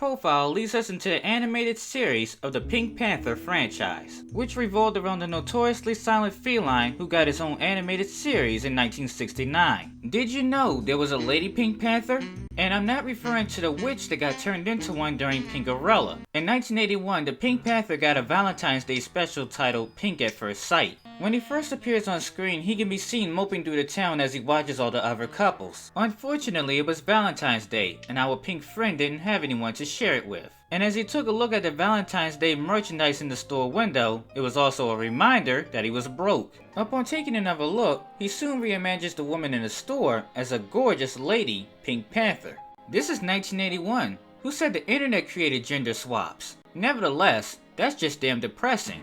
profile leads us into the animated series of the Pink Panther franchise, which revolved around the notoriously silent feline who got his own animated series in 1969. Did you know there was a Lady Pink Panther? And I'm not referring to the witch that got turned into one during Pinkarella. In 1981, the Pink Panther got a Valentine's Day special titled Pink at First Sight. When he first appears on screen, he can be seen moping through the town as he watches all the other couples. Unfortunately, it was Valentine's Day, and our pink friend didn't have anyone to share it with. And as he took a look at the Valentine's Day merchandise in the store window, it was also a reminder that he was broke. Upon taking another look, he soon reimagines the woman in the store as a gorgeous lady, Pink Panther. This is 1981. Who said the internet created gender swaps? Nevertheless, that's just damn depressing.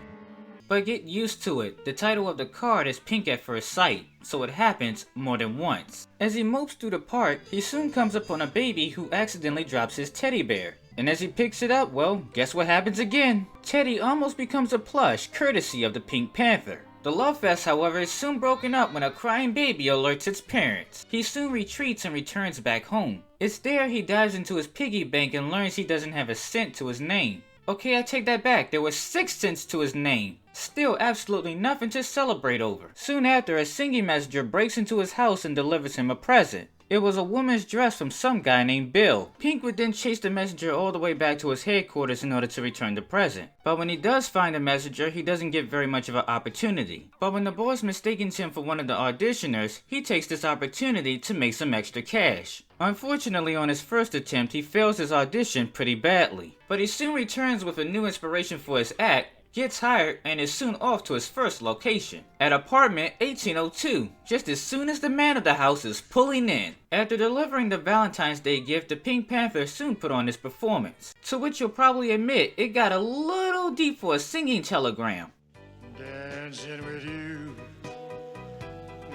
But get used to it, the title of the card is Pink at First Sight, so it happens more than once. As he mopes through the park, he soon comes upon a baby who accidentally drops his teddy bear. And as he picks it up, well, guess what happens again? Teddy almost becomes a plush, courtesy of the Pink Panther. The love fest, however, is soon broken up when a crying baby alerts its parents. He soon retreats and returns back home. It's there he dives into his piggy bank and learns he doesn't have a cent to his name. Okay, I take that back, there were 6 cents to his name. Still absolutely nothing to celebrate over. Soon after, a singing messenger breaks into his house and delivers him a present. It was a woman's dress from some guy named Bill. Pink would then chase the messenger all the way back to his headquarters in order to return the present. But when he does find the messenger, he doesn't get very much of an opportunity. But when the boss mistakes him for one of the auditioners, he takes this opportunity to make some extra cash. Unfortunately, on his first attempt, he fails his audition pretty badly. But he soon returns with a new inspiration for his act, gets hired, and is soon off to his first location, at apartment 1802, just as soon as the man of the house is pulling in. After delivering the Valentine's Day gift, the Pink Panther soon put on his performance, to which you'll probably admit it got a little deep for a singing telegram. Dancing with you,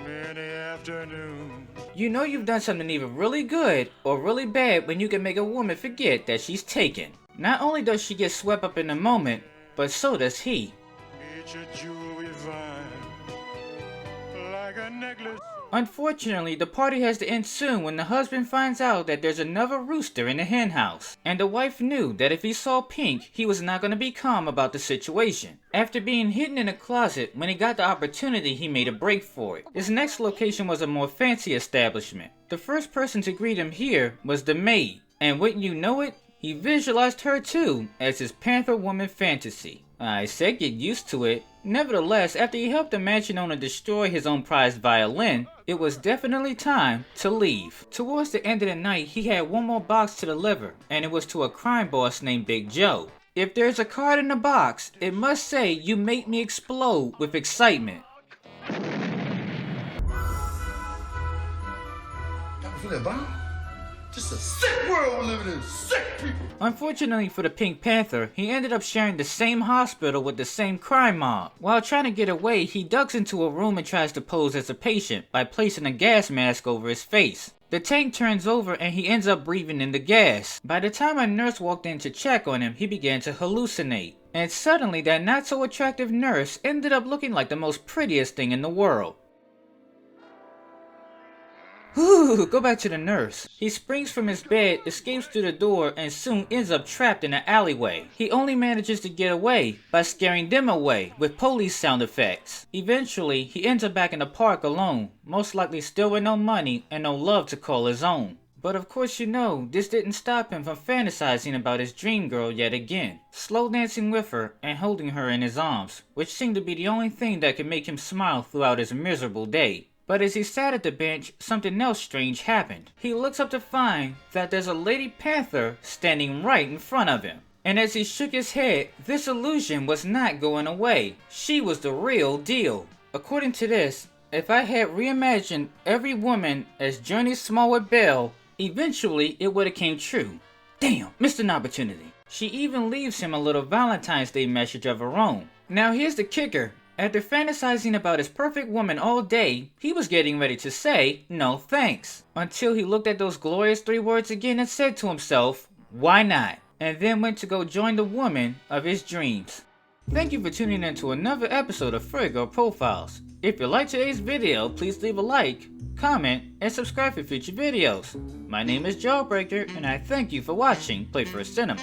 many afternoon. You know you've done something either really good or really bad when you can make a woman forget that she's taken. Not only does she get swept up in the moment, but so does he. Like a necklace. Unfortunately, the party has to end soon when the husband finds out that there's another rooster in the hen house. And the wife knew that if he saw Pink, he was not going to be calm about the situation. After being hidden in a closet, when he got the opportunity, he made a break for it. His next location was a more fancy establishment. The first person to greet him here was the maid. And wouldn't you know it, he visualized her too as his Panther woman fantasy. I said get used to it. Nevertheless, after he helped the mansion owner destroy his own prized violin, it was definitely time to leave. Towards the end of the night, he had one more box to deliver, and it was to a crime boss named Big Joe. If there's a card in the box, it must say, "You make me explode with excitement." Just a sick world we living in, sick people. Unfortunately for the Pink Panther, he ended up sharing the same hospital with the same crime mob. While trying to get away, he ducks into a room and tries to pose as a patient by placing a gas mask over his face. The tank turns over and he ends up breathing in the gas. By the time a nurse walked in to check on him, he began to hallucinate. And suddenly that not so attractive nurse ended up looking like the most prettiest thing in the world. Whew, go back to the nurse. He springs from his bed, escapes through the door, and soon ends up trapped in an alleyway. He only manages to get away by scaring them away with police sound effects. Eventually, he ends up back in the park alone, most likely still with no money and no love to call his own. But of course you know, this didn't stop him from fantasizing about his dream girl yet again, slow dancing with her and holding her in his arms, which seemed to be the only thing that could make him smile throughout his miserable day. But as he sat at the bench, something else strange happened. He looks up to find that there's a Lady Panther standing right in front of him. And as he shook his head, this illusion was not going away. She was the real deal. According to this, if I had reimagined every woman as Journey Smallwood Belle, eventually it would have came true. Damn, missed an opportunity. She even leaves him a little Valentine's Day message of her own. Now here's the kicker. After fantasizing about his perfect woman all day, he was getting ready to say, no thanks. Until he looked at those glorious 3 words again and said to himself, why not? And then went to go join the woman of his dreams. Thank you for tuning in to another episode of Furry Girl Profiles. If you liked today's video, please leave a like, comment, and subscribe for future videos. My name is Jawbreaker, and I thank you for watching Playfur Cinema.